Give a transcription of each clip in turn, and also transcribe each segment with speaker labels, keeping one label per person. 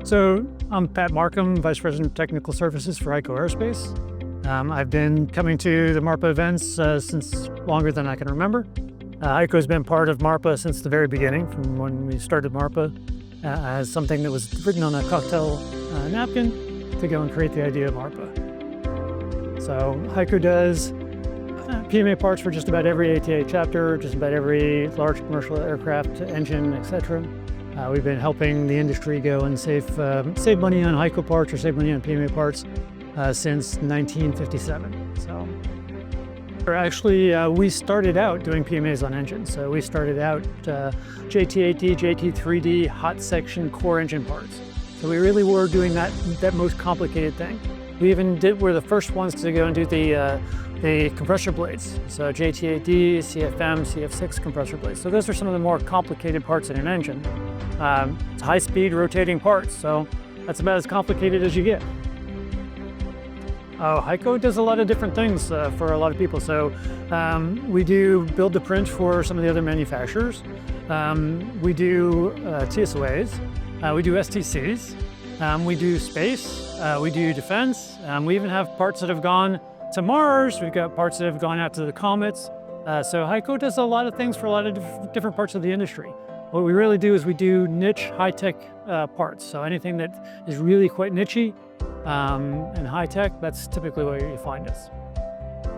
Speaker 1: So I'm Pat Markham, Vice President of Technical Services for HEICO Aerospace. I've been coming to the MARPA events since longer than I can remember. HEICO has been part of MARPA since the very beginning, from when we started MARPA as something that was written on a cocktail napkin to go and create the idea of MARPA. So HEICO does PMA parts for just about every ATA chapter, just about every large commercial aircraft engine, etc. We've been helping the industry go and save money on HEICO parts or save money on PMA parts since 1957. So, we started out doing PMAs on engines. So we started out JT8D, JT3D, hot section core engine parts. So we really were doing that most complicated thing. We're the first ones to go and do the compressor blades. So JT8D, CFM, CF6 compressor blades. So those are some of the more complicated parts in an engine. It's high-speed rotating parts, so that's about as complicated as you get. HEICO does a lot of different things for a lot of people. So we do build to print for some of the other manufacturers. We do TSOAs. We do STCs. We do space. We do defense. We even have parts that have gone to Mars. We've got parts that have gone out to the comets. So HEICO does a lot of things for a lot of different parts of the industry. What we really do is we do niche, high-tech parts. So anything that is really quite nichey and high-tech, that's typically where you find us.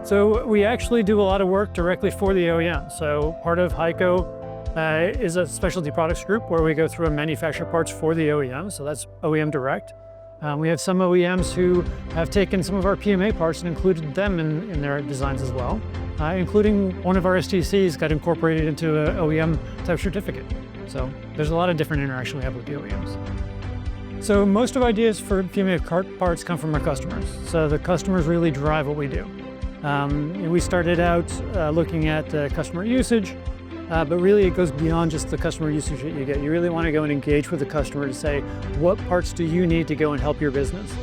Speaker 1: So we actually do a lot of work directly for the OEM. So part of HEICO is a specialty products group where we go through and manufacture parts for the OEM. So that's OEM direct. We have some OEMs who have taken some of our PMA parts and included them in their designs as well, including one of our STCs got incorporated into an OEM type certificate. So there's a lot of different interaction we have with the OEMs. So most of ideas for PMA parts come from our customers. So the customers really drive what we do. We started out looking at customer usage, but really it goes beyond just the customer usage that you get. You really want to go and engage with the customer to say, what parts do you need to go and help your business?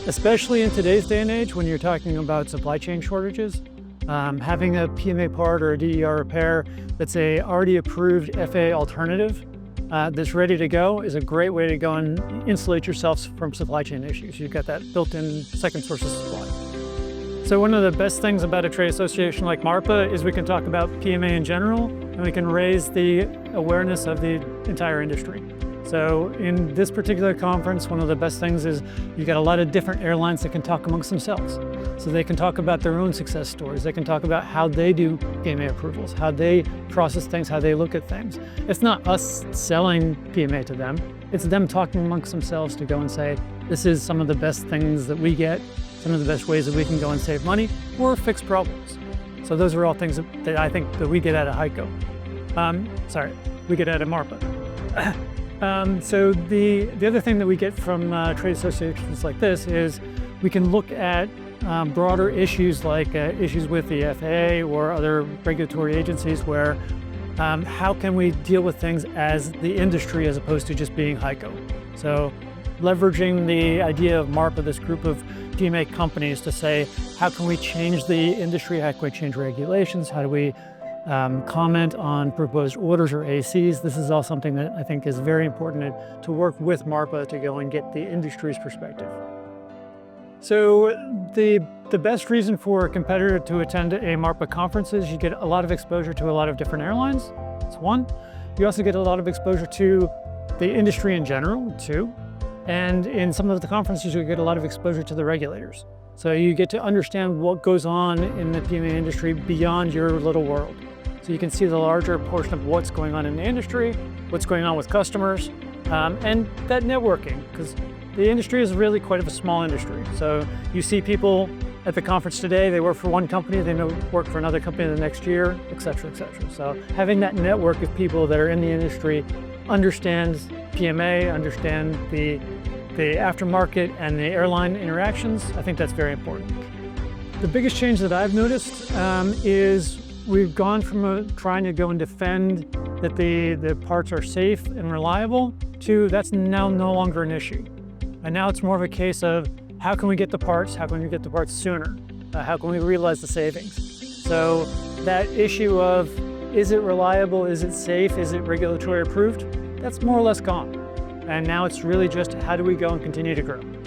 Speaker 1: Especially in today's day and age when you're talking about supply chain shortages. Having a PMA part or a DER repair that's a already approved FAA alternative that's ready to go is a great way to go and insulate yourself from supply chain issues. You've got that built-in second source of supply. So one of the best things about a trade association like MARPA is we can talk about PMA in general, and we can raise the awareness of the entire industry. So in this particular conference, one of the best things is you've got a lot of different airlines that can talk amongst themselves. So they can talk about their own success stories. They can talk about how they do PMA approvals, how they process things, how they look at things. It's not us selling PMA to them. It's them talking amongst themselves to go and say, this is some of the best things that we get, some of the best ways that we can go and save money or fix problems. So those are all things that I think that we get out of HEICO. We get out of MARPA. So the other thing that we get from trade associations like this is we can look at broader issues like issues with the FAA or other regulatory agencies where how can we deal with things as the industry as opposed to just being HEICO. So leveraging the idea of MARPA, this group of PMA companies, to say, how can we change the industry? How can we change regulations? How do we comment on proposed orders or ACs? This is all something that I think is very important to work with MARPA to go and get the industry's perspective. So the best reason for a competitor to attend a MARPA conference is you get a lot of exposure to a lot of different airlines. That's one. You also get a lot of exposure to the industry in general, too. And in some of the conferences, you get a lot of exposure to the regulators. So you get to understand what goes on in the PMA industry beyond your little world. So you can see the larger portion of what's going on in the industry, what's going on with customers, and that networking, because the industry is really quite a small industry. So you see people at the conference today, they work for one company, they work for another company the next year, et cetera, et cetera. So having that network of people that are in the industry understands PMA, understand the aftermarket and the airline interactions, I think that's very important. The biggest change that I've noticed is we've gone from trying to go and defend that the parts are safe and reliable to that's now no longer an issue. And now it's more of a case of how can we get the parts? How can we get the parts sooner? How can we realize the savings? So that issue of is it reliable? Is it safe? Is it regulatory approved? That's more or less gone. and now it's really just how do we go and continue to grow.